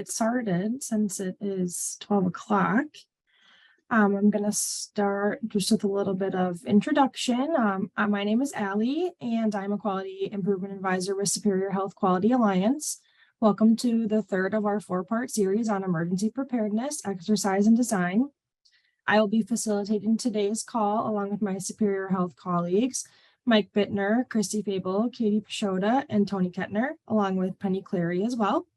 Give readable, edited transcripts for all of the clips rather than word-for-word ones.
get started since it is 12 o'clock. I'm going to start just with a little bit of introduction. My name is Allie, and I'm a Quality Improvement Advisor with Superior Health Quality Alliance. Welcome to the third of our four-part series on emergency preparedness, exercise, and design. I will be facilitating today's call along with my Superior Health colleagues, Mike Bittner, Christy Fable, Katie Pashota, and Tony Kettner, along with Penny Clary as well.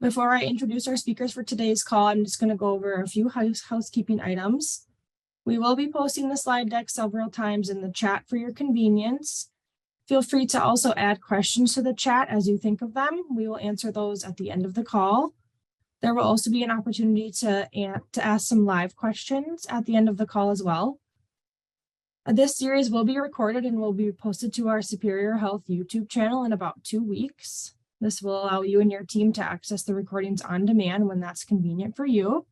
Before I introduce our speakers for today's call, I'm just going to go over a few housekeeping items. We will be posting the slide deck several times in the chat for your convenience. Feel free to also add questions to the chat as you think of them. We will answer those at the end of the call. There will also be an opportunity to ask some live questions at the end of the call as well. This series will be recorded and will be posted to our Superior Health YouTube channel in about 2 weeks. This will allow you and your team to access the recordings on demand when that's convenient for you.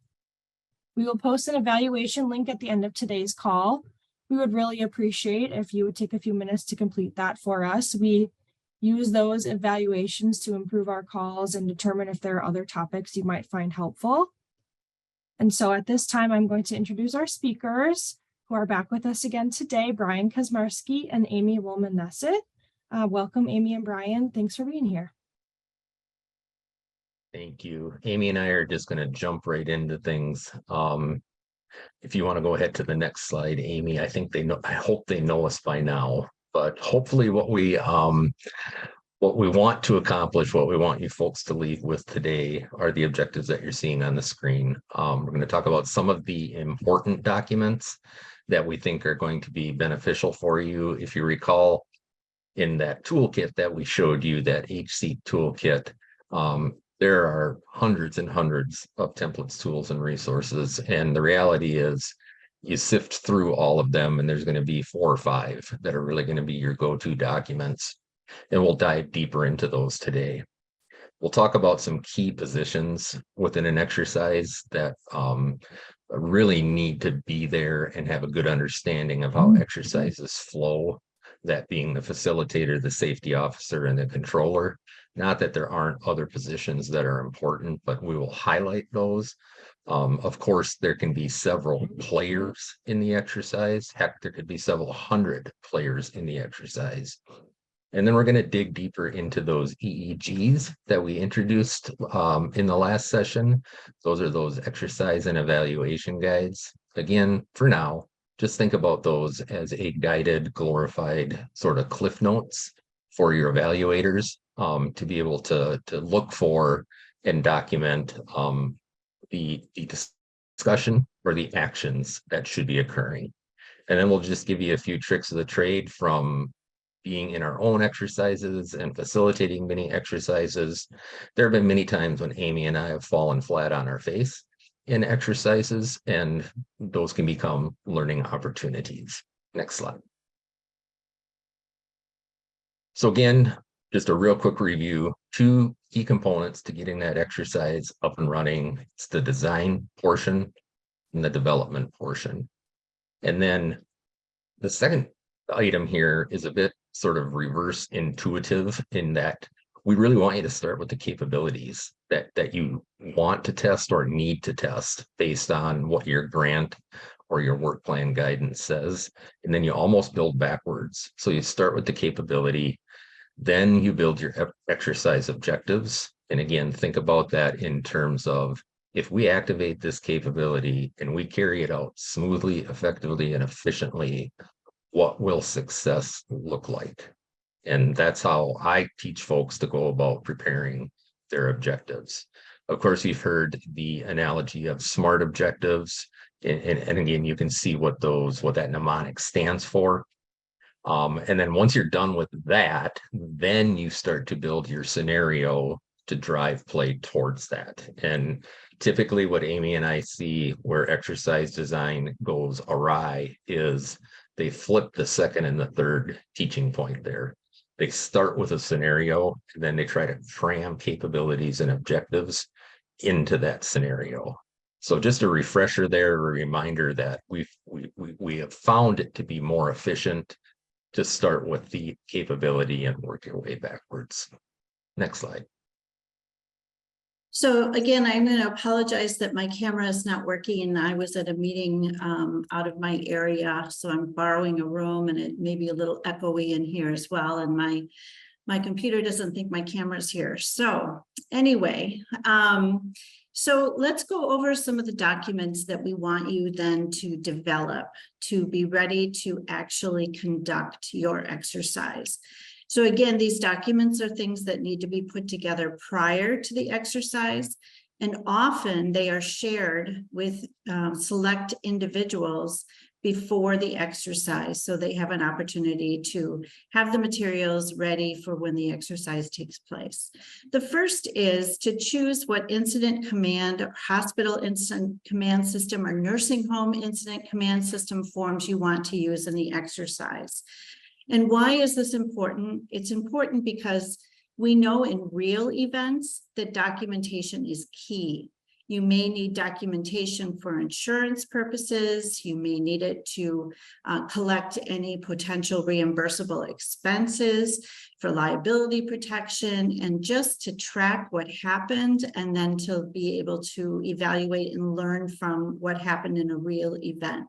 We will post an evaluation link at the end of today's call. We would really appreciate if you would take a few minutes to complete that for us. We use those evaluations to improve our calls and determine if there are other topics you might find helpful. And so at this time, I'm going to introduce our speakers who are back with us again today, Brian Kazmarski and Amy Woolman-Nesset. Welcome, Amy and Brian. Thanks for being here. Thank you. Amy and I are just going to jump right into things. If you want to go ahead to the next slide, Amy, I think they know, I hope they know us by now, but hopefully what we want to accomplish, what we want you folks to leave with today are the objectives that you're seeing on the screen. We're going to talk about some of the important documents that we think are going to be beneficial for you. If you recall in that toolkit that we showed you, that HC toolkit, there are hundreds and hundreds of templates, tools, and resources. And the reality is you sift through all of them and there's going to be 4 or 5 that are really going to be your go-to documents. And we'll dive deeper into those today. We'll talk about some key positions within an exercise that really need to be there and have a good understanding of how exercises flow, that being the facilitator, the safety officer, and the controller. Not that there aren't other positions that are important, but we will highlight those. Of course, there can be several players in the exercise. Heck, there could be several hundred players in the exercise. And then we're going to dig deeper into those EEGs that we introduced in the last session. Those are those exercise and evaluation guides. Again, for now, just think about those as a guided, glorified sort of cliff notes for your evaluators to be able to look for and document the discussion or the actions that should be occurring. And then we'll just give you a few tricks of the trade from being in our own exercises and facilitating many exercises. There have been many times when Amy and I have fallen flat on our face in exercises, and those can become learning opportunities. Next slide. So again, just a real quick review, 2 key components to getting that exercise up and running. It's the design portion and the development portion. And then the second item here is a bit sort of reverse intuitive in that we really want you to start with the capabilities that you want to test or need to test based on what your grant or your work plan guidance says. And then you almost build backwards. So you start with the capability, then you build your exercise objectives. And again, think about that in terms of if we activate this capability and we carry it out smoothly, effectively, and efficiently, what will success look like? And that's how I teach folks to go about preparing their objectives. Of course, you've heard the analogy of SMART objectives. And again, you can see what that mnemonic stands for. And then once you're done with that, then you start to build your scenario to drive play towards that. And typically what Amy and I see where exercise design goes awry is they flip the second and the third teaching point there. They start with a scenario, and then they try to cram capabilities and objectives into that scenario. So just a refresher there, a reminder that we have found it to be more efficient to start with the capability and work your way backwards. Next slide. So again, I'm going to apologize that my camera is not working. I was at a meeting out of my area, so I'm borrowing a room, and it may be a little echoey in here as well. And my computer doesn't think my camera's here. So anyway, so let's go over some of the documents that we want you then to develop to be ready to actually conduct your exercise. So again, these documents are things that need to be put together prior to the exercise, and often they are shared with select individuals before the exercise, so they have an opportunity to have the materials ready for when the exercise takes place. The first is to choose what incident command, or hospital incident command system, or nursing home incident command system forms you want to use in the exercise. And why is this important? It's important because we know in real events that documentation is key. You may need documentation for insurance purposes. You may need it to collect any potential reimbursable expenses for liability protection, and just to track what happened, and then to be able to evaluate and learn from what happened in a real event.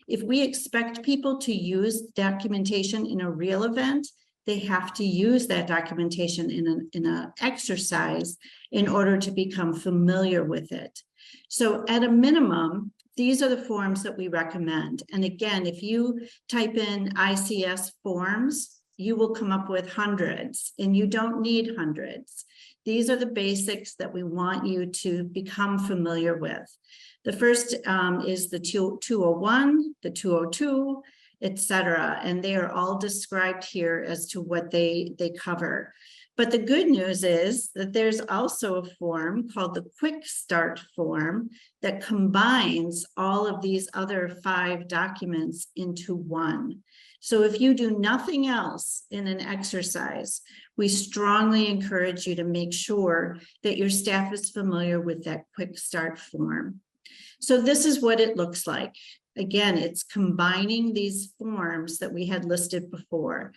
If we expect people to use documentation in a real event, they have to use that documentation in an exercise in order to become familiar with it. So at a minimum, these are the forms that we recommend. And again, if you type in ICS forms, you will come up with hundreds, and you don't need hundreds. These are the basics that we want you to become familiar with. The first is the 201, the 202, etc. And they are all described here as to what they cover. But the good news is that there's also a form called the Quick Start form that combines all of these other 5 documents into one. So if you do nothing else in an exercise, we strongly encourage you to make sure that your staff is familiar with that Quick Start form. So this is what it looks like. Again, it's combining these forms that we had listed before.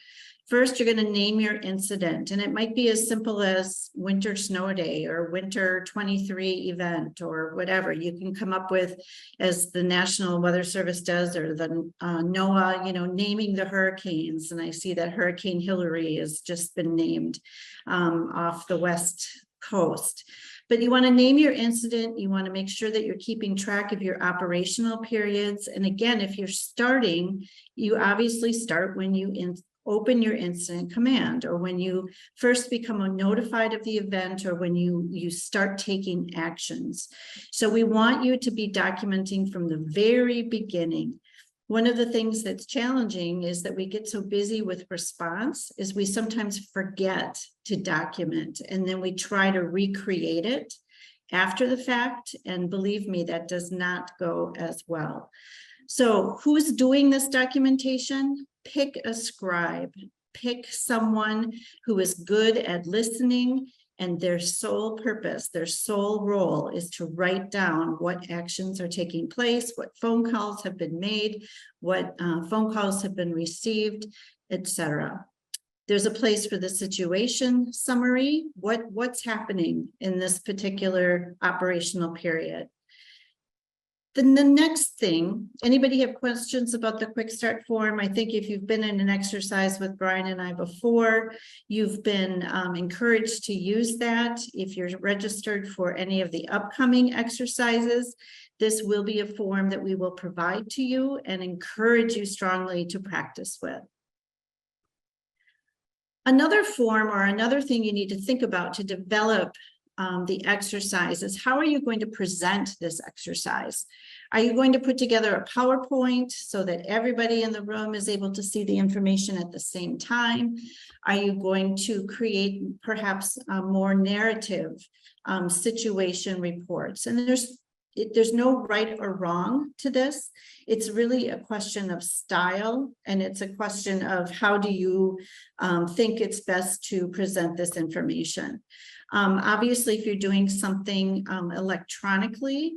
First, you're going to name your incident, and it might be as simple as winter snow day or winter 23 event or whatever you can come up with, as the National Weather Service does, or the NOAA, naming the hurricanes. And I see that Hurricane Hillary has just been named off the West Coast. But you want to name your incident. You want to make sure that you're keeping track of your operational periods. And again, if you're starting, you obviously start when you open your incident command, or when you first become notified of the event, or when you start taking actions. So we want you to be documenting from the very beginning. One of the things that's challenging is that we get so busy with response is we sometimes forget to document, and then we try to recreate it after the fact. And believe me, that does not go as well. So who's doing this documentation? Pick a scribe, pick someone who is good at listening, and their sole purpose, their sole role is to write down what actions are taking place, what phone calls have been made, what phone calls have been received, etc. There's a place for the situation summary, what's happening in this particular operational period. Then the next thing, anybody have questions about the Quick Start form? I think if you've been in an exercise with Brian and I before, you've been encouraged to use that. If you're registered for any of the upcoming exercises, this will be a form that we will provide to you and encourage you strongly to practice with. Another form, or another thing you need to think about to develop the exercise, is how are you going to present this exercise? Are you going to put together a PowerPoint so that everybody in the room is able to see the information at the same time? Are you going to create perhaps more narrative situation reports? And there's no right or wrong to this. It's really a question of style, and it's a question of how do you think it's best to present this information. Obviously, if you're doing something electronically,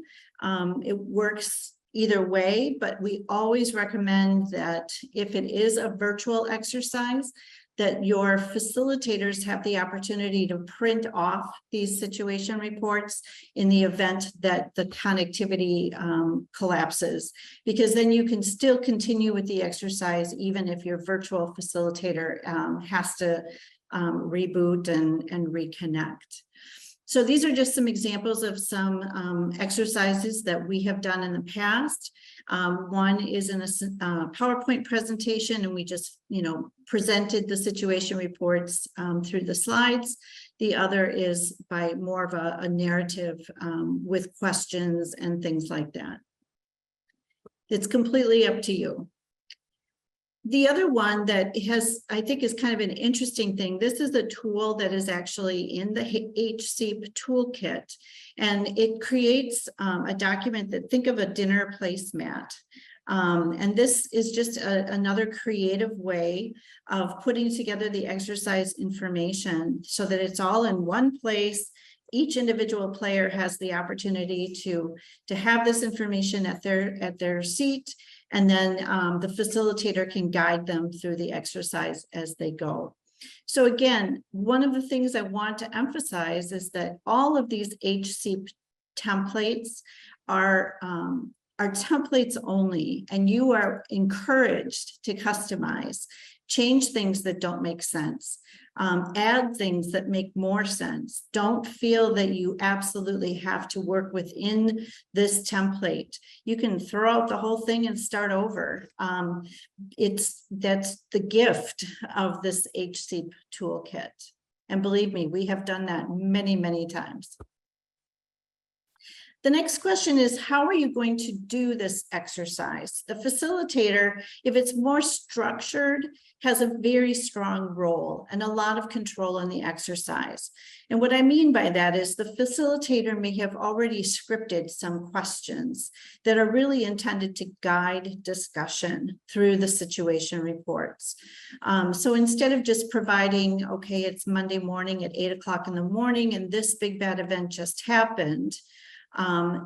it works either way, but we always recommend that if it is a virtual exercise, that your facilitators have the opportunity to print off these situation reports in the event that the connectivity collapses, because then you can still continue with the exercise even if your virtual facilitator has to reboot and reconnect. So these are just some examples of some exercises that we have done in the past. One is in a PowerPoint presentation, and we just, presented the situation reports through the slides. The other is by more of a narrative with questions and things like that. It's completely up to you. The other one that I think is kind of an interesting thing. This is a tool that is actually in the HCEP toolkit, and it creates a document that, think of a dinner placemat. And this is just another creative way of putting together the exercise information so that it's all in one place. Each individual player has the opportunity to have this information at their seat, and then the facilitator can guide them through the exercise as they go. So again, one of the things I want to emphasize is that all of these HCEP templates are templates only, and you are encouraged to customize, change things that don't make sense, add things that make more sense. Don't feel that you absolutely have to work within this template. You can throw out the whole thing and start over. That's the gift of this HCEP toolkit. And believe me, we have done that many, many times. The next question is, how are you going to do this exercise? The facilitator, if it's more structured, has a very strong role and a lot of control in the exercise. And what I mean by that is the facilitator may have already scripted some questions that are really intended to guide discussion through the situation reports. So instead of just providing, okay, it's Monday morning at 8 o'clock in the morning and this big bad event just happened,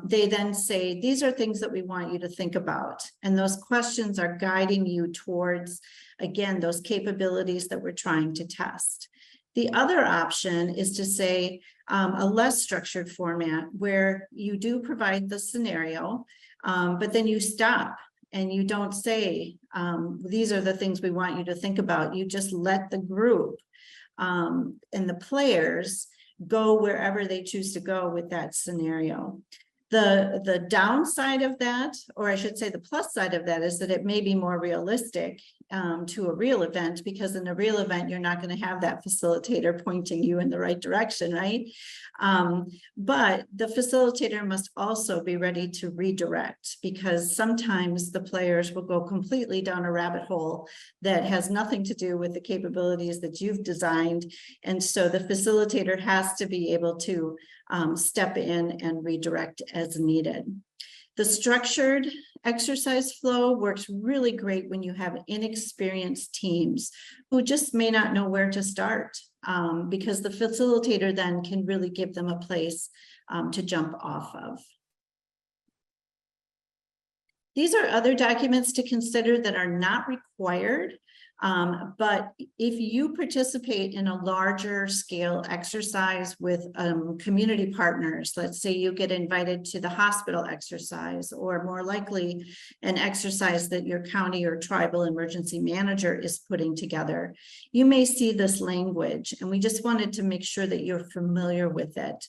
they then say, these are things that we want you to think about. And those questions are guiding you towards, again, those capabilities that we're trying to test. The other option is to say a less structured format where you do provide the scenario, but then you stop and you don't say, these are the things we want you to think about. You just let the group and the players go wherever they choose to go with that scenario. The downside of that, or I should say the plus side of that, is that it may be more realistic to a real event, because in a real event, you're not going to have that facilitator pointing you in the right direction, right? But the facilitator must also be ready to redirect, because sometimes the players will go completely down a rabbit hole that has nothing to do with the capabilities that you've designed. And so the facilitator has to be able to step in and redirect as needed. The structured exercise flow works really great when you have inexperienced teams who just may not know where to start, because the facilitator then can really give them a place to jump off of. These are other documents to consider that are not required, but if you participate in a larger scale exercise with community partners, let's say you get invited to the hospital exercise, or more likely an exercise that your county or tribal emergency manager is putting together, you may see this language, and we just wanted to make sure that you're familiar with it.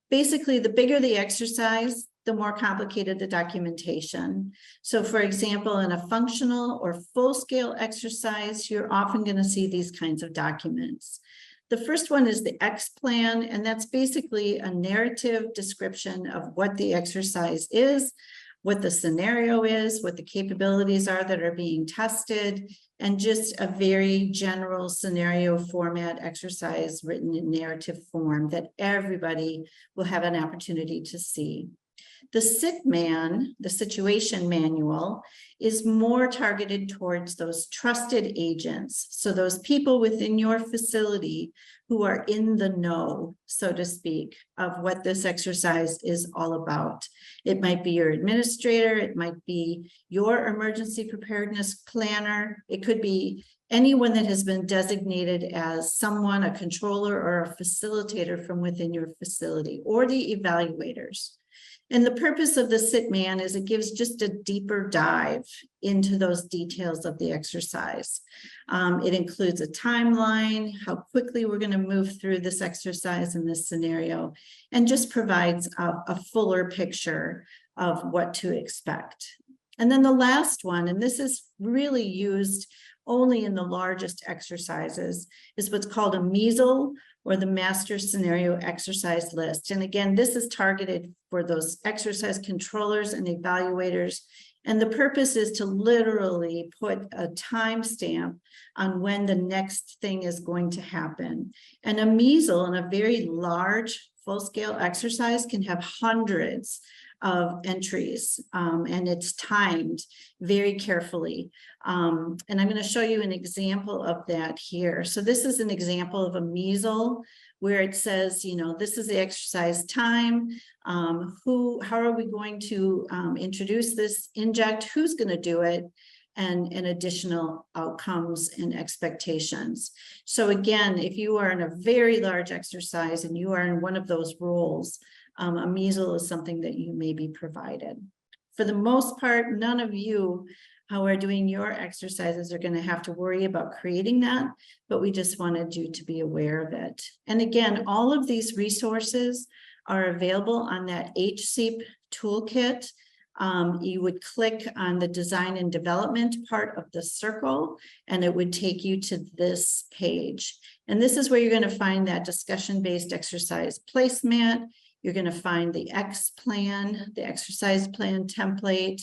Basically, the bigger the exercise, the more complicated the documentation. So for example, in a functional or full-scale exercise, you're often going to see these kinds of documents. The first one is the X plan, and that's basically a narrative description of what the exercise is, what the scenario is, what the capabilities are that are being tested, and just a very general scenario format exercise written in narrative form that everybody will have an opportunity to see. The SITMAN, the situation manual, is more targeted towards those trusted agents. So those people within your facility who are in the know, so to speak, of what this exercise is all about. It might be your administrator, it might be your emergency preparedness planner, it could be anyone that has been designated as someone, a controller or a facilitator from within your facility, or the evaluators. And the purpose of the SITMAN is it gives just a deeper dive into those details of the exercise. It includes a timeline, how quickly we're going to move through this exercise in this scenario, and just provides a fuller picture of what to expect. And then the last one, and this is really used only in the largest exercises, is what's called a MESL, or the Master Scenario Exercise List. And again, this is targeted for those exercise controllers and evaluators. And the purpose is to literally put a timestamp on when the next thing is going to happen. And a MESL, in a very large full-scale exercise, can have hundreds of entries, and it's timed very carefully. And I'm going to show you an example of that here. So this is an example of a MESL where it says, you know, this is the exercise time. How are we going to introduce this inject? Who's going to do it? And additional outcomes and expectations. So again, if you are in a very large exercise and you are in one of those roles, a MESL is something that you may be provided. For the most part, none of you who are doing your exercises are going to have to worry about creating that, but we just wanted you to be aware of it. And again, all of these resources are available on that HCEP toolkit. You would click on the design and development part of the circle, and it would take you to this page. And this is where you're going to find that discussion-based exercise placemat. You're going to find the X plan, the exercise plan template,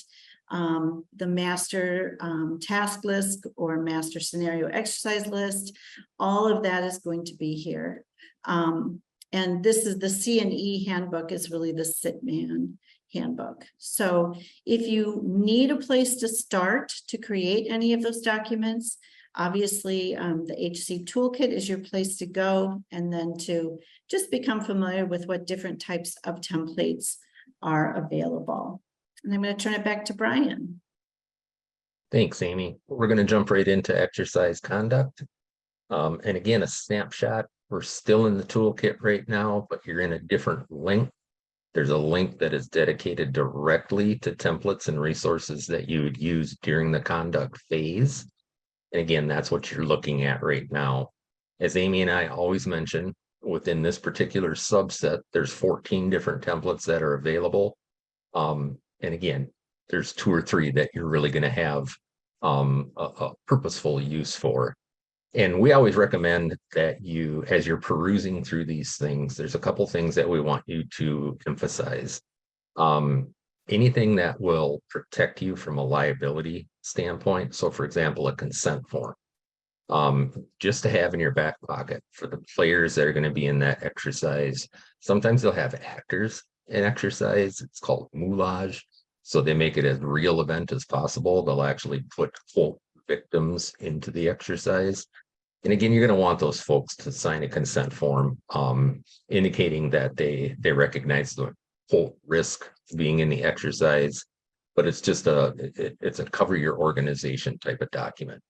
the master task list or master scenario exercise list. All of that is going to be here. And this is the C&E handbook, is really the SITMAN handbook. So if you need a place to start to create any of those documents, obviously the HC toolkit is your place to go, and then to just become familiar with what different types of templates are available. And I'm going to turn it back to Brian. Thanks, Amy. We're going to jump right into exercise conduct. And again, a snapshot. We're still in the toolkit right now, but you're in a different link. There's a link that is dedicated directly to templates and resources that you would use during the conduct phase. And again, that's what you're looking at right now. As Amy and I always mention, within this particular subset, there's 14 different templates that are available. And again, there's 2 or 3 that you're really going to have a purposeful use for. And we always recommend that you, as you're perusing through these things, there's a couple things that we want you to emphasize. Anything that will protect you from a liability standpoint. So for example, a consent form, just to have in your back pocket for the players that are going to be in that exercise. Sometimes they'll have actors in exercise. It's called moulage. So they make it as real event as possible. They'll actually put quote victims into the exercise. And again, you're going to want those folks to sign a consent form indicating that they recognize the whole risk of being in the exercise, but it's just it's a cover your organization type of document.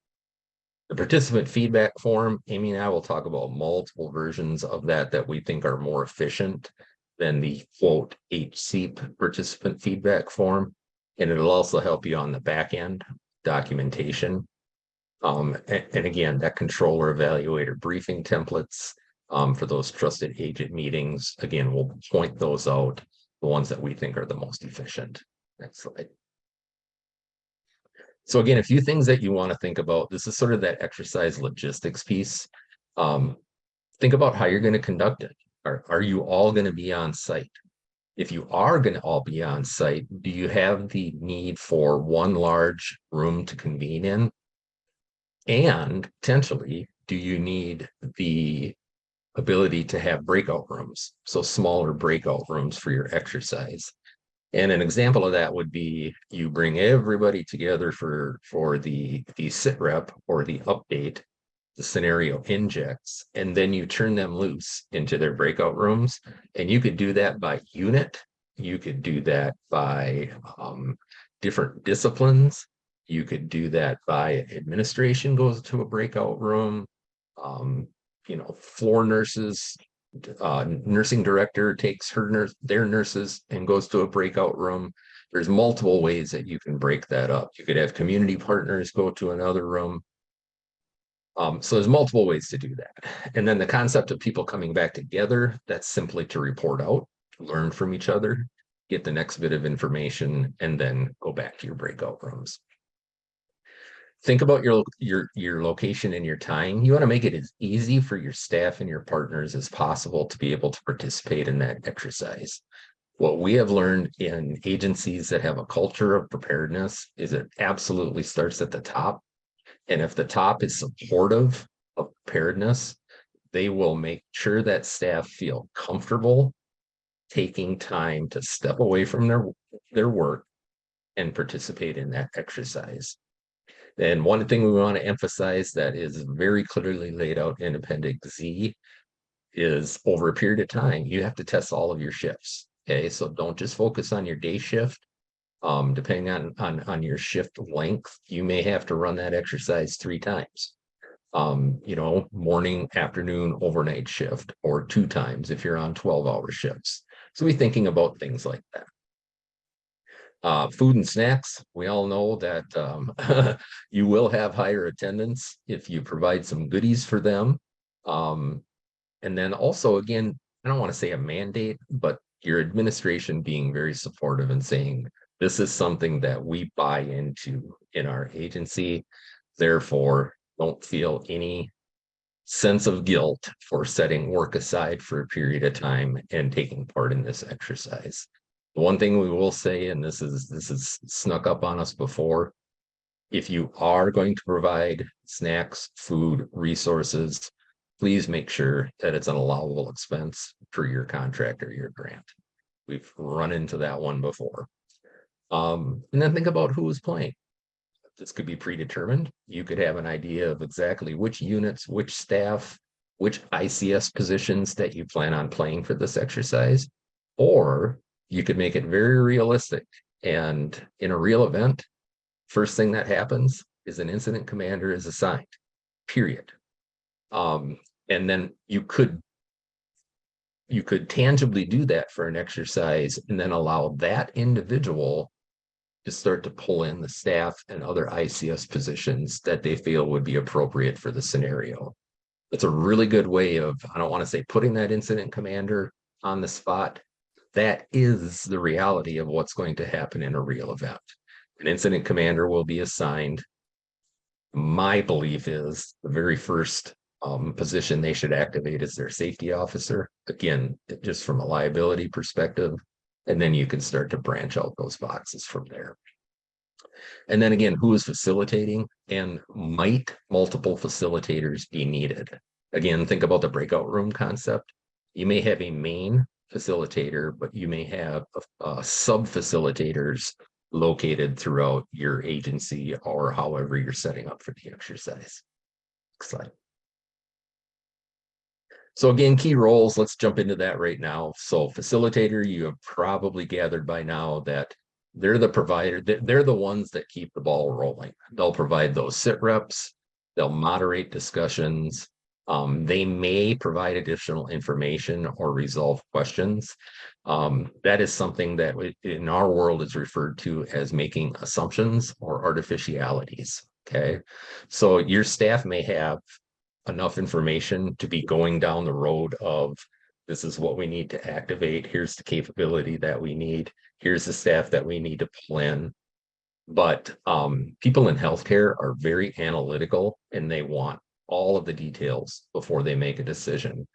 The participant feedback form, Amy and I will talk about multiple versions of that we think are more efficient than the quote HCEP participant feedback form. And it'll also help you on the back end documentation. And again, that controller evaluator briefing templates for those trusted agent meetings. Again, we'll point those out, the ones that we think are the most efficient. Next slide. So again, a few things that you want to think about. This is sort of that exercise logistics piece. Think about how you're going to conduct it. Are you all going to be on site? If you are going to all be on site, do you have the need for one large room to convene in? And potentially, do you need the ability to have breakout rooms? So smaller breakout rooms for your exercise. And an example of that would be you bring everybody together for the sit rep or the update, the scenario injects, and then you turn them loose into their breakout rooms. And you could do that by unit. You could do that by different disciplines. You could do that by administration goes to a breakout room. Um, floor nurses, nursing director takes their nurses and goes to a breakout room. There's multiple ways that you can break that up. You could have community partners go to another room. So there's multiple ways to do that. And then the concept of people coming back together, that's simply to report out, learn from each other, get the next bit of information, and then go back to your breakout rooms. Think about your location and your time. You want to make it as easy for your staff and your partners as possible to be able to participate in that exercise. What we have learned in agencies that have a culture of preparedness is it absolutely starts at the top. And if the top is supportive of preparedness, they will make sure that staff feel comfortable taking time to step away from their work and participate in that exercise. And one thing we want to emphasize that is very clearly laid out in Appendix Z is over a period of time, you have to test all of your shifts. Okay, so don't just focus on your day shift. Depending on your shift length, you may have to run that exercise 3 times. Morning, afternoon, overnight shift, or 2 times if you're on 12-hour shifts. So be thinking about things like that. Food and snacks, we all know that you will have higher attendance if you provide some goodies for them. And then also, again, I don't want to say a mandate, but your administration being very supportive and saying, this is something that we buy into in our agency. Therefore, don't feel any sense of guilt for setting work aside for a period of time and taking part in this exercise. The one thing we will say, and this is snuck up on us before, if you are going to provide snacks, food, resources, please make sure that it's an allowable expense for your contract or your grant. We've run into that one before. And then think about who is playing. This could be predetermined. You could have an idea of exactly which units, which staff, which ICS positions that you plan on playing for this exercise, or you could make it very realistic. And in a real event, first thing that happens is an incident commander is assigned, period. And then you could tangibly do that for an exercise and then allow that individual to start to pull in the staff and other ICS positions that they feel would be appropriate for the scenario. It's a really good way of, I don't want to say putting that incident commander on the spot. That is the reality of what's going to happen in a real event. An incident commander will be assigned. My belief is the very first position they should activate is their safety officer. Again, just from a liability perspective. And then you can start to branch out those boxes from there. And then again, who is facilitating, and might multiple facilitators be needed? Again, think about the breakout room concept. You may have a main facilitator, but you may have sub-facilitators located throughout your agency or however you're setting up for the exercise. Next slide. So again, key roles, let's jump into that right now. So facilitator, you have probably gathered by now that they're the provider, they're the ones that keep the ball rolling. They'll provide those sit reps, they'll moderate discussions, they may provide additional information or resolve questions. That is something that in our world is referred to as making assumptions or artificialities, okay? So your staff may have enough information to be going down the road of this is what we need to activate. Here's the capability that we need. Here's the staff that we need to pull in. But people in healthcare are very analytical and they want all of the details before they make a decision.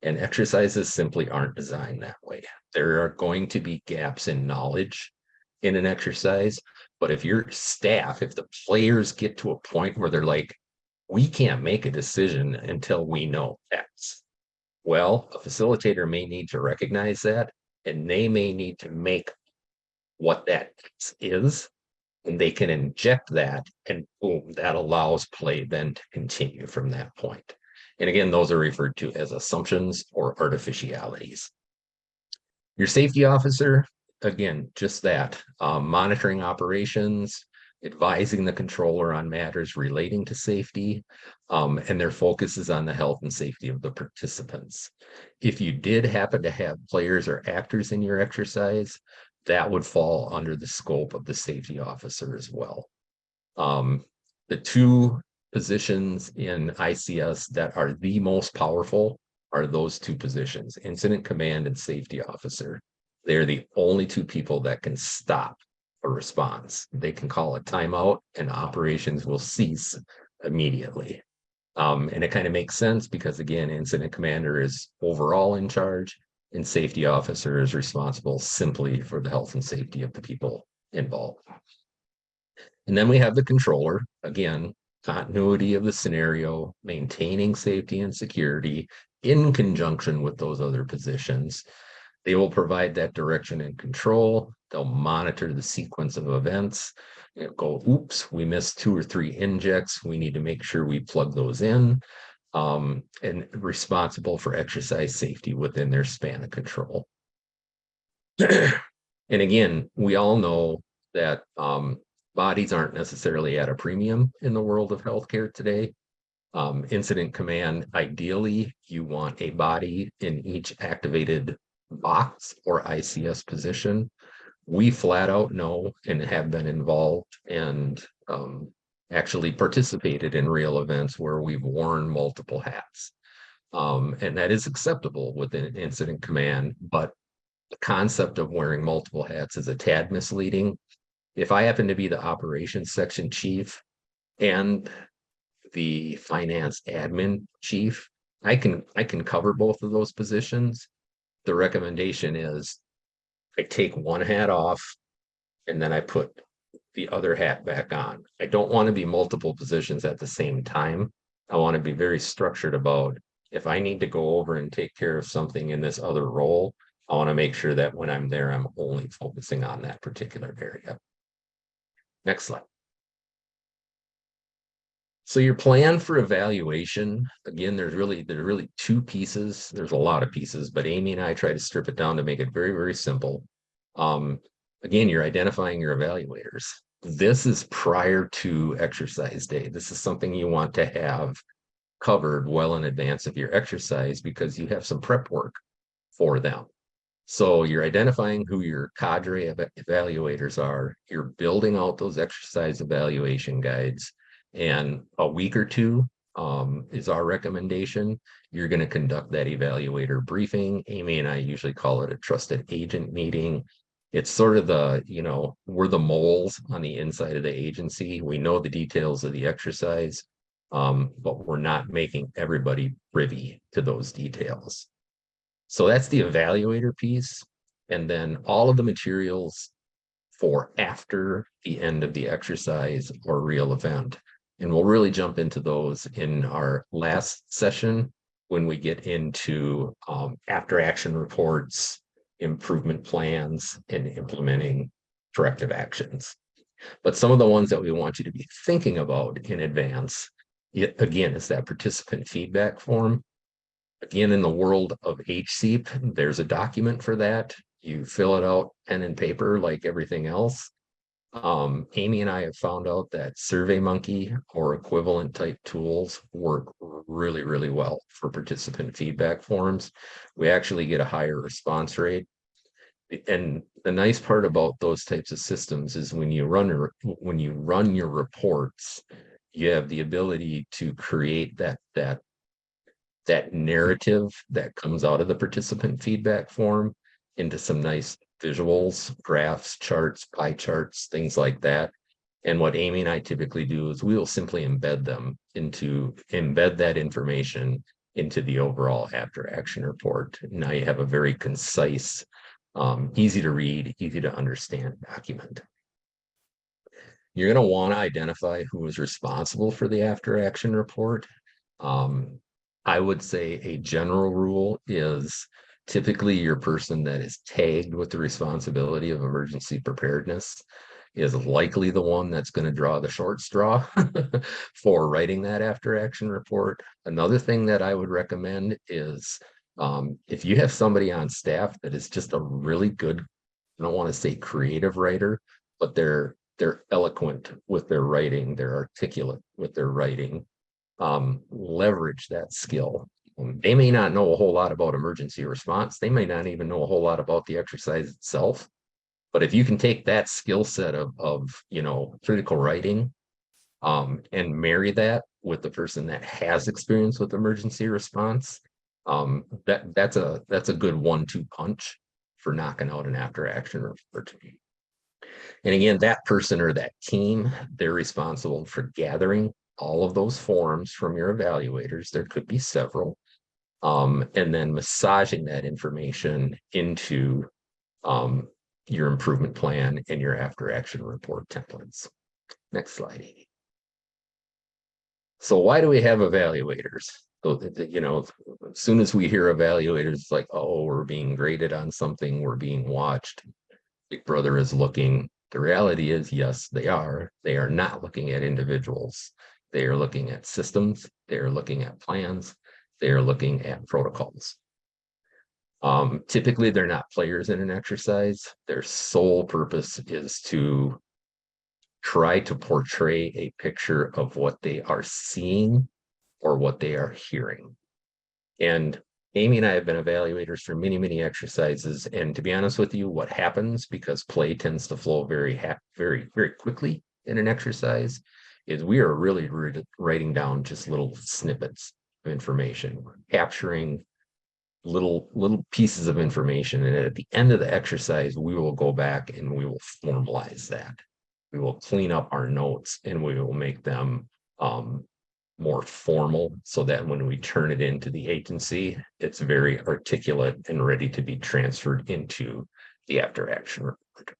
And exercises simply aren't designed that way. There are going to be gaps in knowledge in an exercise. But if your staff, if the players get to a point where they're like, we can't make a decision until we know X. Well, a facilitator may need to recognize that, and they may need to make what that is, and they can inject that, and boom, that allows play then to continue from that point. And again, those are referred to as assumptions or artificialities. Your safety officer, again, just that, monitoring operations, advising the controller on matters relating to safety, and their focus is on the health and safety of the participants. If you did happen to have players or actors in your exercise, that would fall under the scope of the safety officer as well. The two positions in ICS that are the most powerful are those two positions, incident command and safety officer. They're the only two people that can stop a response. They can call a timeout and operations will cease immediately. And it kind of makes sense because, again, incident commander is overall in charge and safety officer is responsible simply for the health and safety of the people involved. And then we have the controller, again, continuity of the scenario, maintaining safety and security in conjunction with those other positions. They will provide that direction and control. They'll monitor the sequence of events. Go, oops, we missed 2 or 3 injects. We need to make sure we plug those in. And responsible for exercise safety within their span of control. And again, we all know that bodies aren't necessarily at a premium in the world of healthcare today. Incident command, ideally, you want a body in each activated box or ICS position. We flat out know and have been involved and actually participated in real events where we've worn multiple hats. And that is acceptable within incident command, but the concept of wearing multiple hats is a tad misleading. If I happen to be the operations section chief and the finance admin chief, I can cover both of those positions. The recommendation is I take one hat off and then I put the other hat back on. I don't want to be multiple positions at the same time. I want to be very structured about if I need to go over and take care of something in this other role, I want to make sure that when I'm there, I'm only focusing on that particular area. Next slide. So your plan for evaluation, again, there's really 2 pieces. There's a lot of pieces, but Amy and I try to strip it down to make it very, very simple. Again, you're identifying your evaluators. This is prior to exercise day. This is something you want to have covered well in advance of your exercise because you have some prep work for them. So you're identifying who your cadre of evaluators are. You're building out those exercise evaluation guides. And a week or 2 is our recommendation. You're going to conduct that evaluator briefing. Amy and I usually call it a trusted agent meeting. It's sort of the, we're the moles on the inside of the agency. We know the details of the exercise, but we're not making everybody privy to those details. So that's the evaluator piece. And then all of the materials for after the end of the exercise or real event. And we'll really jump into those in our last session when we get into after action reports, improvement plans, and implementing corrective actions. But some of the ones that we want you to be thinking about in advance, again, is that participant feedback form. Again, in the world of HCEP, there's a document for that. You fill it out pen and paper like everything else. Amy and I have found out that SurveyMonkey or equivalent type tools work really, really well for participant feedback forms. We actually get a higher response rate. And the nice part about those types of systems is when you run your reports, you have the ability to create that narrative that comes out of the participant feedback form into some nice visuals, graphs, charts, pie charts, things like that. And what Amy and I typically do is we will simply embed that information into the overall after action report. Now you have a very concise, easy to read, easy to understand document. You're going to want to identify who is responsible for the after action report. I would say a general rule is Typically, your person that is tagged with the responsibility of emergency preparedness is likely the one that's going to draw the short straw for writing that after action report. Another thing that I would recommend is if you have somebody on staff that is just a really good, I don't want to say creative writer, but they're eloquent with their writing, they're articulate with their writing, leverage that skill. They may not know a whole lot about emergency response. They may not even know a whole lot about the exercise itself. But if you can take that skill set of critical writing, and marry that with the person that has experience with emergency response, that's a good 1-2 punch for knocking out an after action report. And again, that person or that team, they're responsible for gathering all of those forms from your evaluators. There could be several, and then massaging that information into your improvement plan and your after action report templates. Next slide, Amy. So why do we have evaluators? So, as soon as we hear evaluators, it's like, oh, we're being graded on something, we're being watched. Big Brother is looking. The reality is, yes, they are. They are not looking at individuals. They are looking at systems. They are looking at plans. They are looking at protocols. Typically, they're not players in an exercise. Their sole purpose is to try to portray a picture of what they are seeing or what they are hearing. And Amy and I have been evaluators for many, many exercises. And to be honest with you, what happens, because play tends to flow very, very, very quickly in an exercise, is we are really writing down just little snippets of information, capturing little pieces of information. And at the end of the exercise, we will go back and we will formalize that. We will clean up our notes and we will make them more formal so that when we turn it into the agency, it's very articulate and ready to be transferred into the after action report.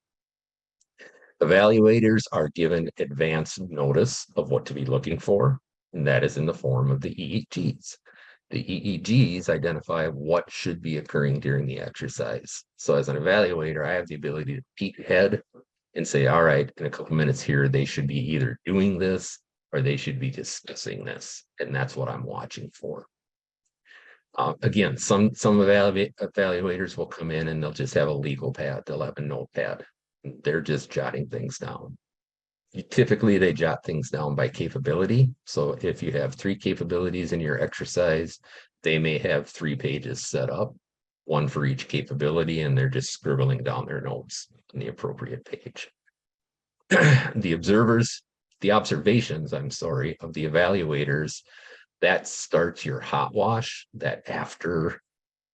Evaluators are given advance notice of what to be looking for, and that is in the form of the EEGs. The EEGs identify what should be occurring during the exercise. So as an evaluator, I have the ability to peek ahead and say, all right, in a couple minutes here, they should be either doing this or they should be discussing this. And that's what I'm watching for. Again, some evaluators will come in and they'll just have a legal pad. They'll have a notepad. They're just jotting things down. Typically, they jot things down by capability. So if you have 3 capabilities in your exercise, they may have 3 pages set up, one for each capability, and they're just scribbling down their notes on the appropriate page. The observations, of the evaluators, that starts your hot wash, that after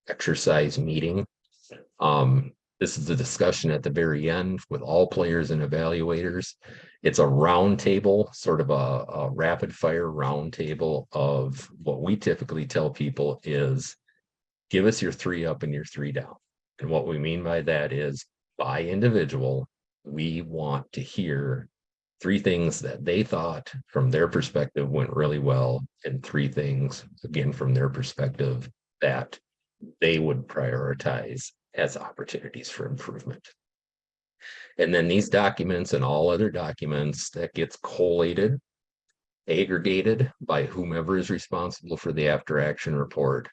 exercise meeting. This is a discussion at the very end with all players and evaluators. It's a round table, sort of a rapid fire round table of what we typically tell people is give us your 3 up and your 3 down. And what we mean by that is by individual, we want to hear 3 things that they thought from their perspective went really well, and 3 things, again, from their perspective that they would prioritize as opportunities for improvement. And then these documents and all other documents that gets collated, aggregated by whomever is responsible for the after action report.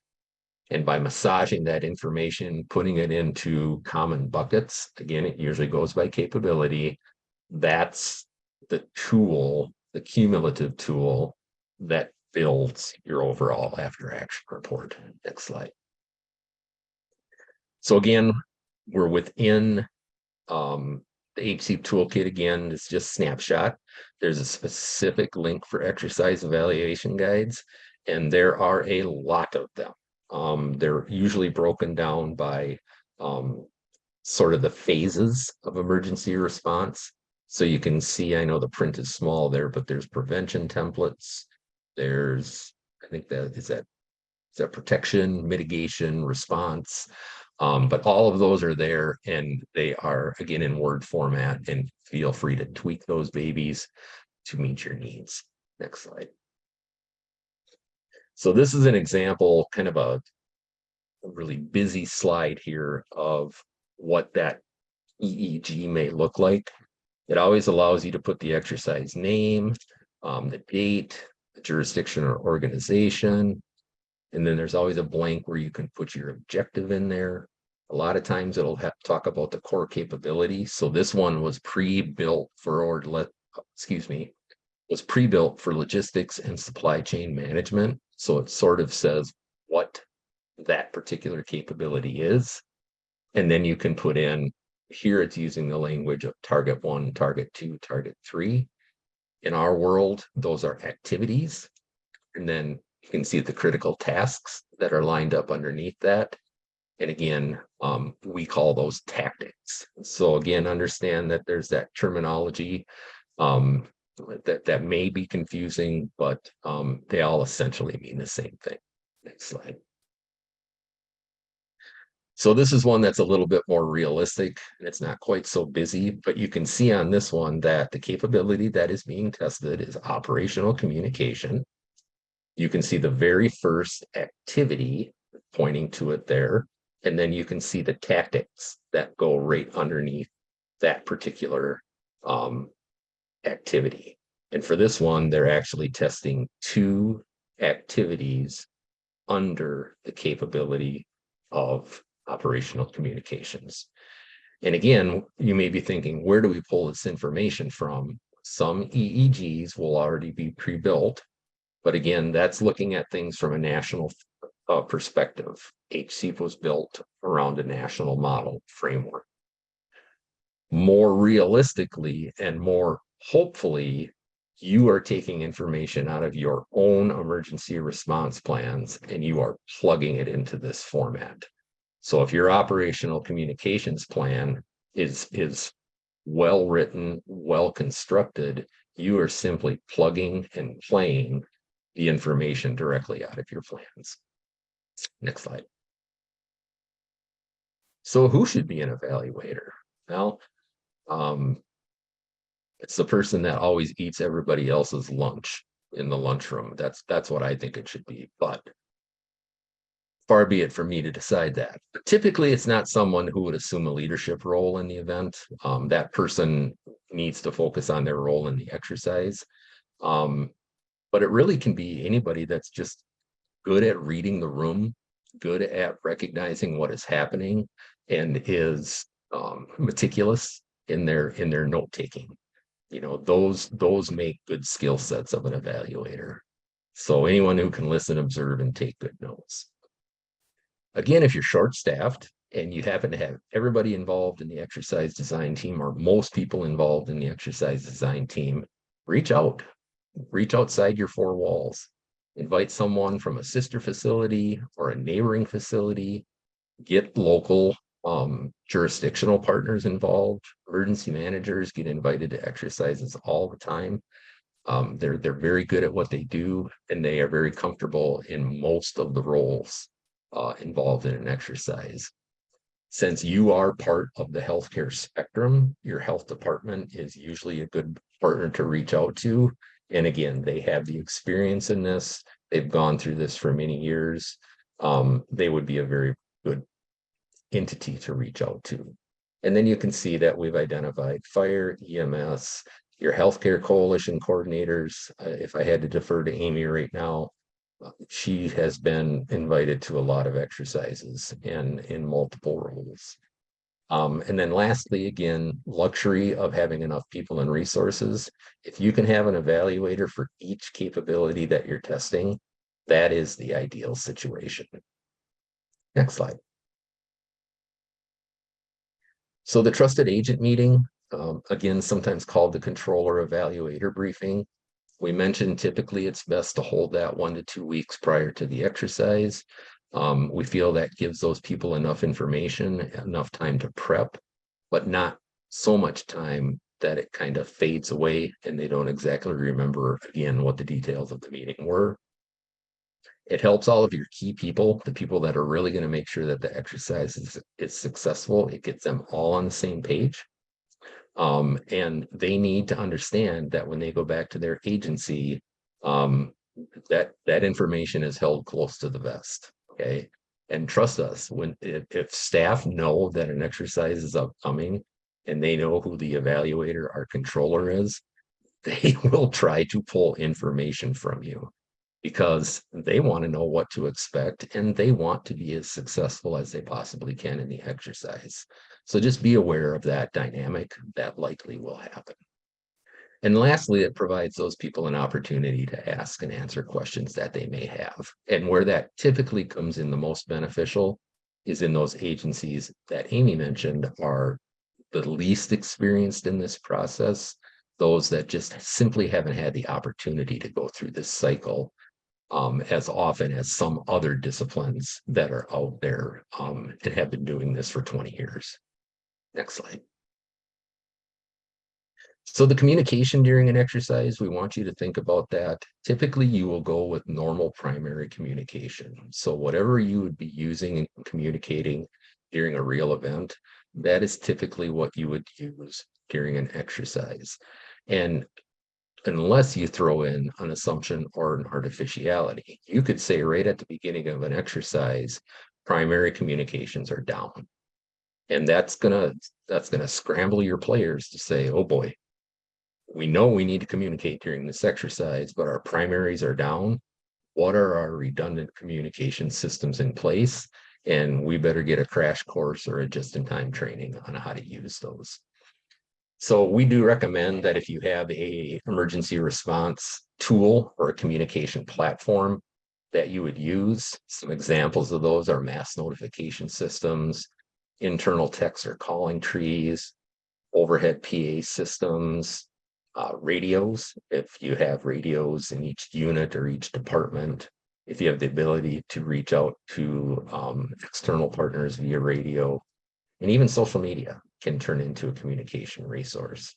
And by massaging that information, putting it into common buckets, again, it usually goes by capability. That's the tool, the cumulative tool that builds your overall after action report. Next slide. So again, we're within the HC toolkit. Again, it's just snapshot. There's a specific link for exercise evaluation guides, and there are a lot of them. They're usually broken down by sort of the phases of emergency response. So you can see, I know the print is small there, but there's prevention templates. There's, I think is that protection, mitigation, response. But all of those are there, and they are, again, in Word format, and feel free to tweak those babies to meet your needs. Next slide. So this is an example, kind of a really busy slide here of what that EEG may look like. It always allows you to put the exercise name, the date, the jurisdiction or organization, and then there's always a blank where you can put your objective in there. A lot of times it'll have to talk about the core capability. So this one was pre-built for, was pre-built for logistics and supply chain management. So it sort of says what that particular capability is. And then you can put in, here it's using the language of target 1, target 2, target 3. In our world, those are activities. And then you can see the critical tasks that are lined up underneath that. And again, we call those tactics. So again, understand that there's that terminology that may be confusing, but they all essentially mean the same thing. Next slide. So this is one that's a little bit more realistic, and it's not quite so busy, but you can see on this one that the capability that is being tested is operational communication. You can see the very first activity pointing to it there, and then you can see the tactics that go right underneath that particular activity. And for this one, they're actually testing 2 activities under the capability of operational communications. And again, you may be thinking, where do we pull this information from? Some EEGs will already be pre-built, but again, that's looking at things from a national perspective. HCEP was built around a national model framework. More realistically and more hopefully, you are taking information out of your own emergency response plans and you are plugging it into this format. So if your operational communications plan is well written, well constructed, you are simply plugging and playing the information directly out of your plans. Next slide. So who should be an evaluator? Well, it's the person that always eats everybody else's lunch in the lunchroom. That's what I think it should be, but far be it for me to decide that. But typically, it's not someone who would assume a leadership role in the event. That person needs to focus on their role in the exercise. But it really can be anybody that's just good at reading the room, good at recognizing what is happening, and is meticulous in their note taking. You know, those make good skill sets of an evaluator. So anyone who can listen, observe, and take good notes. Again, if you're short-staffed and you happen to have everybody involved in the exercise design team or most people involved in the exercise design team, reach out. Reach outside your 4 walls. Invite someone from a sister facility or a neighboring facility. Get local jurisdictional partners involved. Emergency managers get invited to exercises all the time. They're very good at what they do, and they are very comfortable in most of the roles involved in an exercise. Since you are part of the healthcare spectrum, your health department is usually a good partner to reach out to. And again, they have the experience in this. They've gone through this for many years. They would be a very good entity to reach out to. And then you can see that we've identified fire, EMS, your healthcare coalition coordinators. If I had to defer to Amy right now, she has been invited to a lot of exercises and in multiple roles. And then lastly, again, luxury of having enough people and resources. If you can have an evaluator for each capability that you're testing, that is the ideal situation. Next slide. So the trusted agent meeting, again, sometimes called the controller evaluator briefing. We mentioned typically it's best to hold that 1 to 2 weeks prior to the exercise. We feel that gives those people enough information, enough time to prep, but not so much time that it kind of fades away and they don't exactly remember again what the details of the meeting were. It helps all of your key people, the people that are really going to make sure that the exercise is successful. It gets them all on the same page. And they need to understand that when they go back to their agency, that information is held close to the vest. Okay. And trust us, if staff know that an exercise is upcoming and they know who the evaluator, our controller is, they will try to pull information from you because they want to know what to expect and they want to be as successful as they possibly can in the exercise. So just be aware of that dynamic that likely will happen. And lastly, it provides those people an opportunity to ask and answer questions that they may have. And where that typically comes in the most beneficial is in those agencies that Amy mentioned are the least experienced in this process, those that just simply haven't had the opportunity to go through this cycle as often as some other disciplines that are out there and have been doing this for 20 years. Next slide. So the communication during an exercise, we want you to think about that. Typically, you will go with normal primary communication. So whatever you would be using and communicating during a real event, that is typically what you would use during an exercise. And unless you throw in an assumption or an artificiality, you could say right at the beginning of an exercise, primary communications are down. And that's gonna scramble your players to say, oh boy, we know we need to communicate during this exercise, but our primaries are down. What are our redundant communication systems in place? And we better get a crash course or a just-in-time training on how to use those. So we do recommend that if you have a emergency response tool or a communication platform that you would use, some examples of those are mass notification systems, internal text or calling trees, overhead PA systems, radios, if you have radios in each unit or each department, if you have the ability to reach out to external partners via radio, and even social media can turn into a communication resource.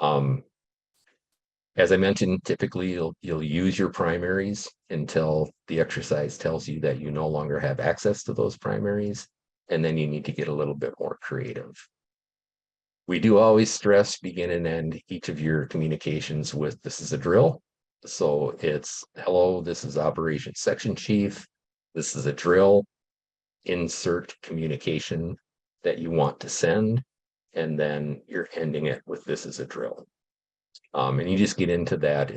As I mentioned, typically you'll use your primaries until the exercise tells you that you no longer have access to those primaries, and then you need to get a little bit more creative. We do always stress, begin and end each of your communications with this is a drill. So it's hello, this is Operations Section Chief. This is a drill. Insert communication that you want to send, and then you're ending it with this is a drill. And you just get into that.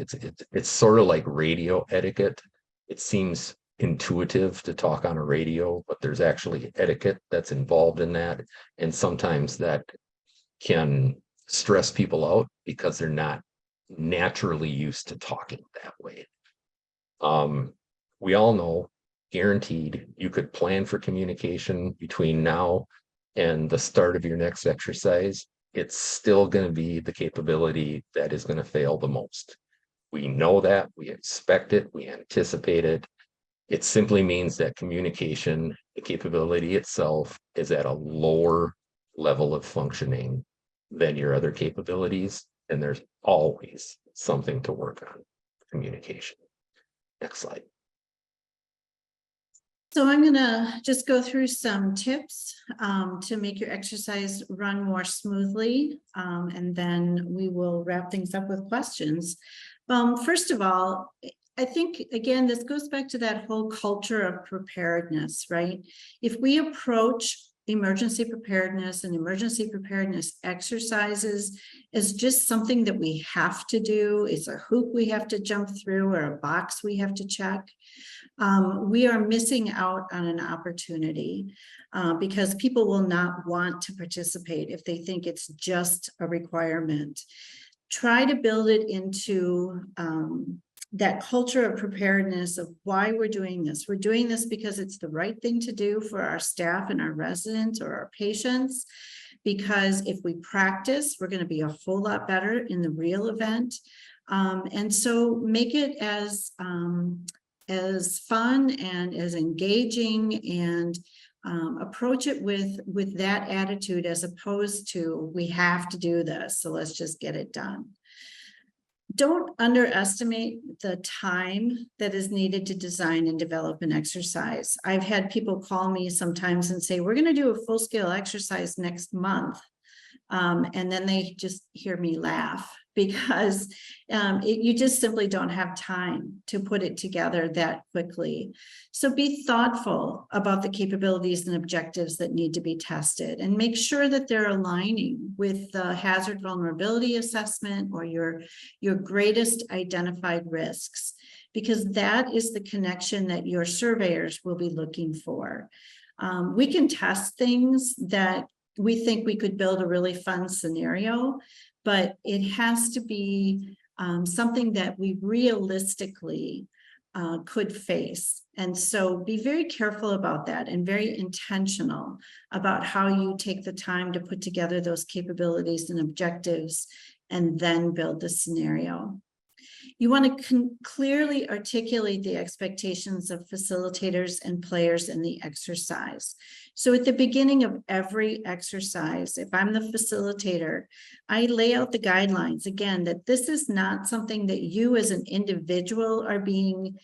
It's sort of like radio etiquette. It seems intuitive to talk on a radio, but there's actually etiquette that's involved in that. And sometimes that can stress people out because they're not naturally used to talking that way. We all know, guaranteed, you could plan for communication between now and the start of your next exercise. It's still going to be the capability that is going to fail the most. We know that, we expect it, we anticipate it. It simply means that communication, the capability itself, is at a lower level of functioning than your other capabilities, and there's always something to work on. Communication. Next slide. So I'm gonna just go through some tips to make your exercise run more smoothly, and then we will wrap things up with questions. First of all, I think, again, this goes back to that whole culture of preparedness, right? If we approach emergency preparedness and emergency preparedness exercises is just something that we have to do, it's a hoop we have to jump through or a box we have to check, we are missing out on an opportunity because people will not want to participate if they think it's just a requirement. Try to build it into that culture of preparedness of why we're doing this. We're doing this because it's the right thing to do for our staff and our residents or our patients. Because if we practice, we're going to be a whole lot better in the real event. And so make it as fun and as engaging, and approach it with that attitude as opposed to we have to do this, so let's just get it done. Don't underestimate the time that is needed to design and develop an exercise. I've had people call me sometimes and say, we're going to do a full-scale exercise next month. And then they just hear me laugh because you just simply don't have time to put it together that quickly. So be thoughtful about the capabilities and objectives that need to be tested, and make sure that they're aligning with the hazard vulnerability assessment or your greatest identified risks, because that is the connection that your surveyors will be looking for. We can test things that we think we could build a really fun scenario, but it has to be something that we realistically could face. And so be very careful about that and very intentional about how you take the time to put together those capabilities and objectives and then build the scenario. You want to clearly articulate the expectations of facilitators and players in the exercise. So at the beginning of every exercise, if I'm the facilitator, I lay out the guidelines again, that this is not something that you as an individual are being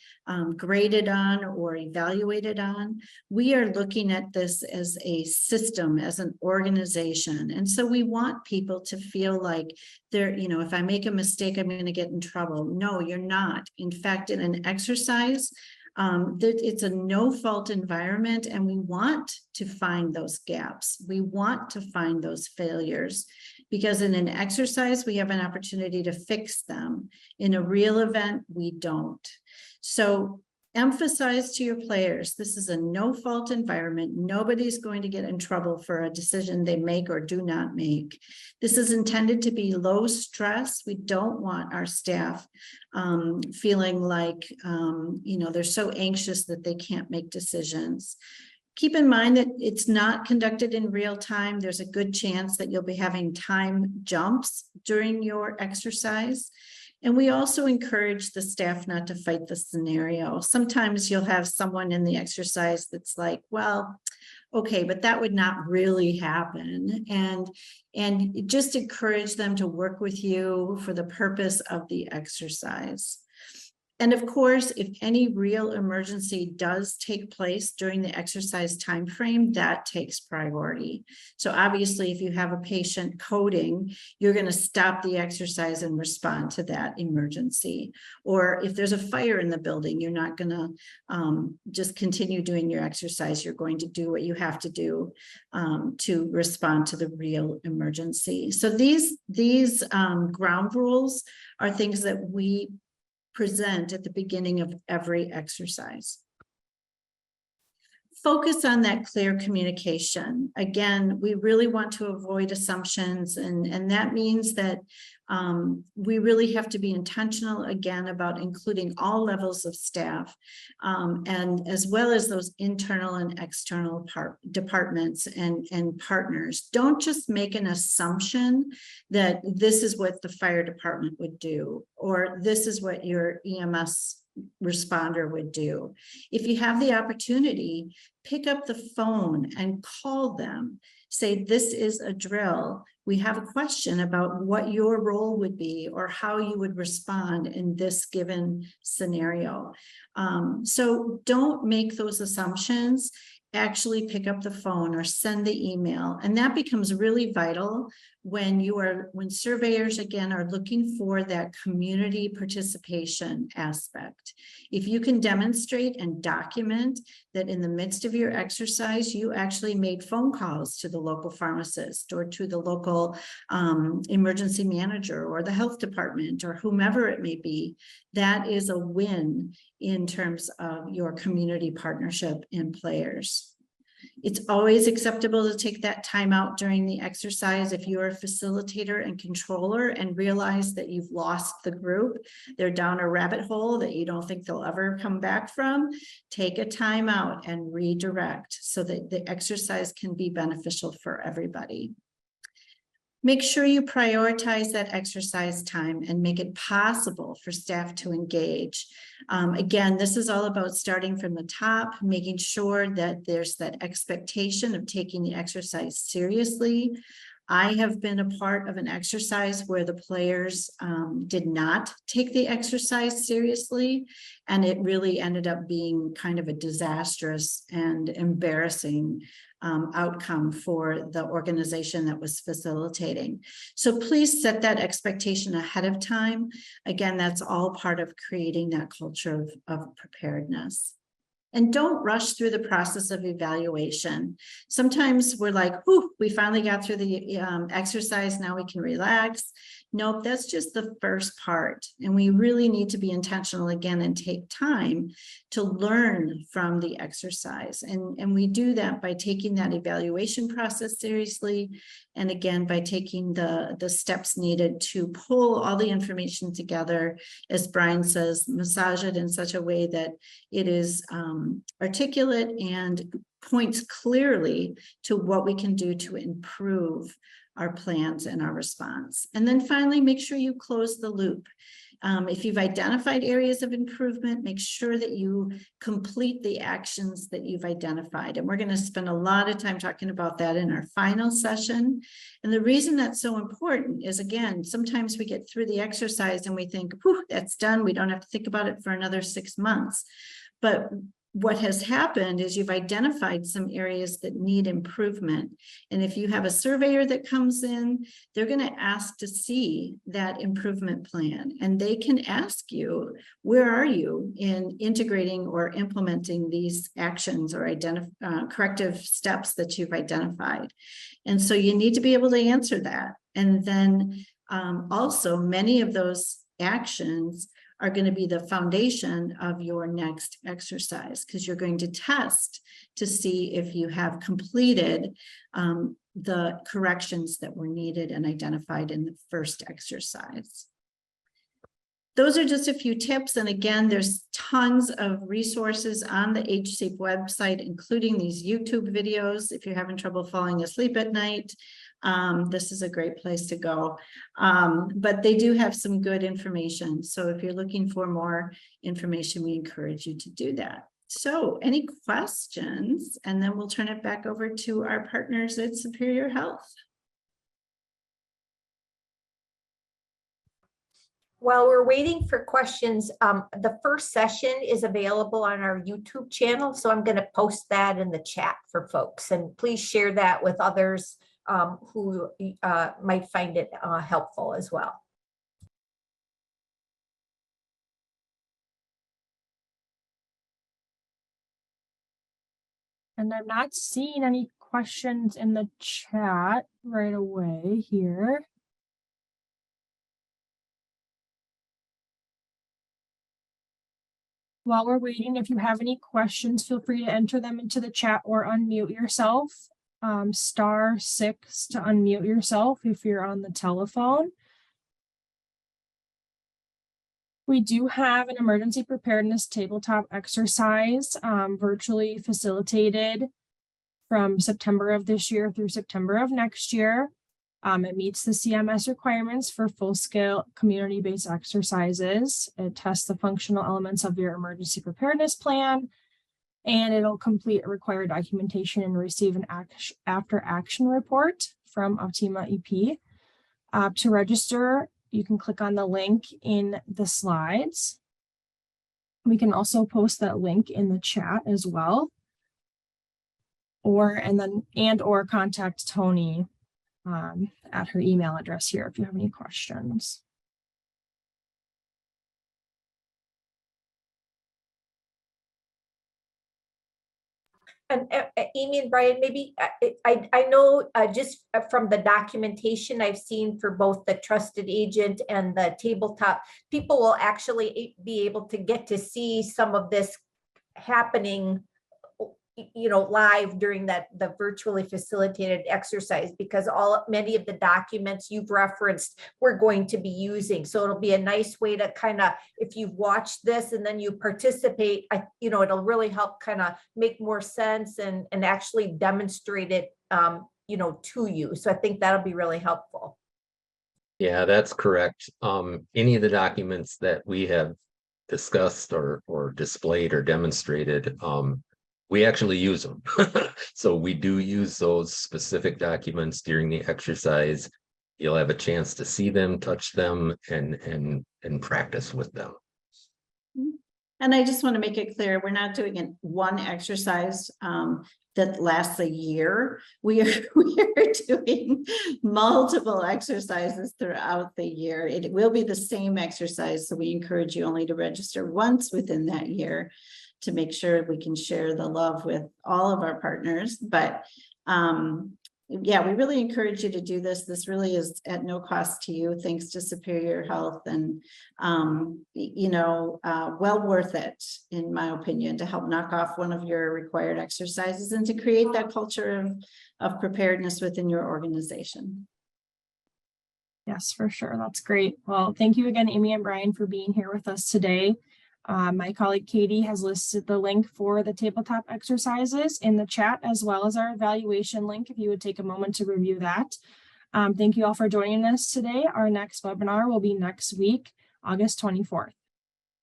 graded on or evaluated on. We are looking at this as a system, as an organization. And so we want people to feel like they're, you know, if I make a mistake, I'm going to get in trouble. No, you're not. In fact, in an exercise, it's a no-fault environment, and we want to find those gaps. We want to find those failures, because in an exercise, we have an opportunity to fix them. In a real event, we don't. So emphasize to your players, this is a no-fault environment. Nobody's going to get in trouble for a decision they make or do not make. This is intended to be low stress. We don't want our staff feeling like, you know, they're so anxious that they can't make decisions. Keep in mind that it's not conducted in real time. There's a good chance that you'll be having time jumps during your exercise. And we also encourage the staff not to fight the scenario. Sometimes you'll have someone in the exercise that's like, well, okay, but that would not really happen. And just encourage them to work with you for the purpose of the exercise. And of course, if any real emergency does take place during the exercise timeframe, that takes priority. So obviously, if you have a patient coding, you're going to stop the exercise and respond to that emergency. Or if there's a fire in the building, you're not going to just continue doing your exercise. You're going to do what you have to do to respond to the real emergency. So these ground rules are things that we present at the beginning of every exercise. Focus on that clear communication. Again, we really want to avoid assumptions, and that means that we really have to be intentional again about including all levels of staff, and as well as those internal and external departments and partners. Don't just make an assumption that this is what the fire department would do, or this is what your EMS responder would do. If you have the opportunity, pick up the phone and call them. Say, this is a drill. We have a question about what your role would be or how you would respond in this given scenario. So don't make those assumptions. Actually pick up the phone or send the email. And that becomes really vital when surveyors again are looking for that community participation aspect. If you can demonstrate and document that in the midst of your exercise, you actually made phone calls to the local pharmacist or to the local emergency manager or the health department or whomever it may be, that is a win in terms of your community partnership and players. It's always acceptable to take that time out during the exercise. If you're a facilitator and controller and realize that you've lost the group, they're down a rabbit hole that you don't think they'll ever come back from, take a time out and redirect so that the exercise can be beneficial for everybody. Make sure you prioritize that exercise time and make it possible for staff to engage. Again, this is all about starting from the top, making sure that there's that expectation of taking the exercise seriously, I have been a part of an exercise where the players did not take the exercise seriously, and it really ended up being kind of a disastrous and embarrassing outcome for the organization that was facilitating. So please set that expectation ahead of time. Again, that's all part of creating that culture of preparedness. And don't rush through the process of evaluation. Sometimes we're like, "Whew, we finally got through the exercise, now we can relax." Nope, that's just the first part. And we really need to be intentional again and take time to learn from the exercise. And we do that by taking that evaluation process seriously. And again, by taking the steps needed to pull all the information together, as Brian says, massage it in such a way that it is articulate and points clearly to what we can do to improve our plans and our response. And then finally, make sure you close the loop. If you've identified areas of improvement, make sure that you complete the actions that you've identified. And we're going to spend a lot of time talking about that in our final session. And the reason that's so important is, again, sometimes we get through the exercise and we think, "Whew, that's done. We don't have to think about it for another 6 months." But what has happened is you've identified some areas that need improvement. And if you have a surveyor that comes in, they're going to ask to see that improvement plan. And they can ask you, where are you in integrating or implementing these actions or corrective steps that you've identified? And so you need to be able to answer that. And then also many of those actions are going to be the foundation of your next exercise, because you're going to test to see if you have completed the corrections that were needed and identified in the first exercise. Those are just a few tips. And again, there's tons of resources on the HSAFE website, including these YouTube videos. If you're having trouble falling asleep at night, this is a great place to go. But they do have some good information. So if you're looking for more information, we encourage you to do that. So any questions? And then we'll turn it back over to our partners at Superior Health. While we're waiting for questions, the first session is available on our YouTube channel. So I'm going to post that in the chat for folks. And please share that with others who might find it helpful as well. And I'm not seeing any questions in the chat right away here. While we're waiting, if you have any questions, feel free to enter them into the chat or unmute yourself. *6 to unmute yourself if you're on the telephone. We do have an emergency preparedness tabletop exercise virtually facilitated from September of this year through September of next year. It meets the CMS requirements for full-scale community-based exercises. It tests the functional elements of your emergency preparedness plan, and it'll complete a required documentation and receive an after-action report from Optima EP. To register, you can click on the link in the slides. We can also post that link in the chat as well, or contact Tony at her email address here if you have any questions. And Amy and Brian, maybe I know just from the documentation I've seen for both the trusted agent and the tabletop, people will actually be able to get to see some of this happening, you know, live during the virtually facilitated exercise, because many of the documents you've referenced we're going to be using. So it'll be a nice way to kind of, if you've watched this and then you participate, you know, it'll really help kind of make more sense and actually demonstrate it, you know, to you. So I think that'll be really helpful. Yeah, that's correct. Any of the documents that we have discussed or displayed or demonstrated, We actually use them. So we do use those specific documents during the exercise. You'll have a chance to see them, touch them, and practice with them. And I just want to make it clear, we're not doing one exercise that lasts a year. We are doing multiple exercises throughout the year. It will be the same exercise, so we encourage you only to register once within that year to make sure we can share the love with all of our partners. But yeah, we really encourage you to do this. This really is at no cost to you, thanks to Superior Health, and well worth it, in my opinion, to help knock off one of your required exercises and to create that culture of preparedness within your organization. Yes, for sure. That's great. Well, thank you again, Amy and Brian, for being here with us today. My colleague Katie has listed the link for the tabletop exercises in the chat, as well as our evaluation link, if you would take a moment to review that. Thank you all for joining us today. Our next webinar will be next week, August 24th.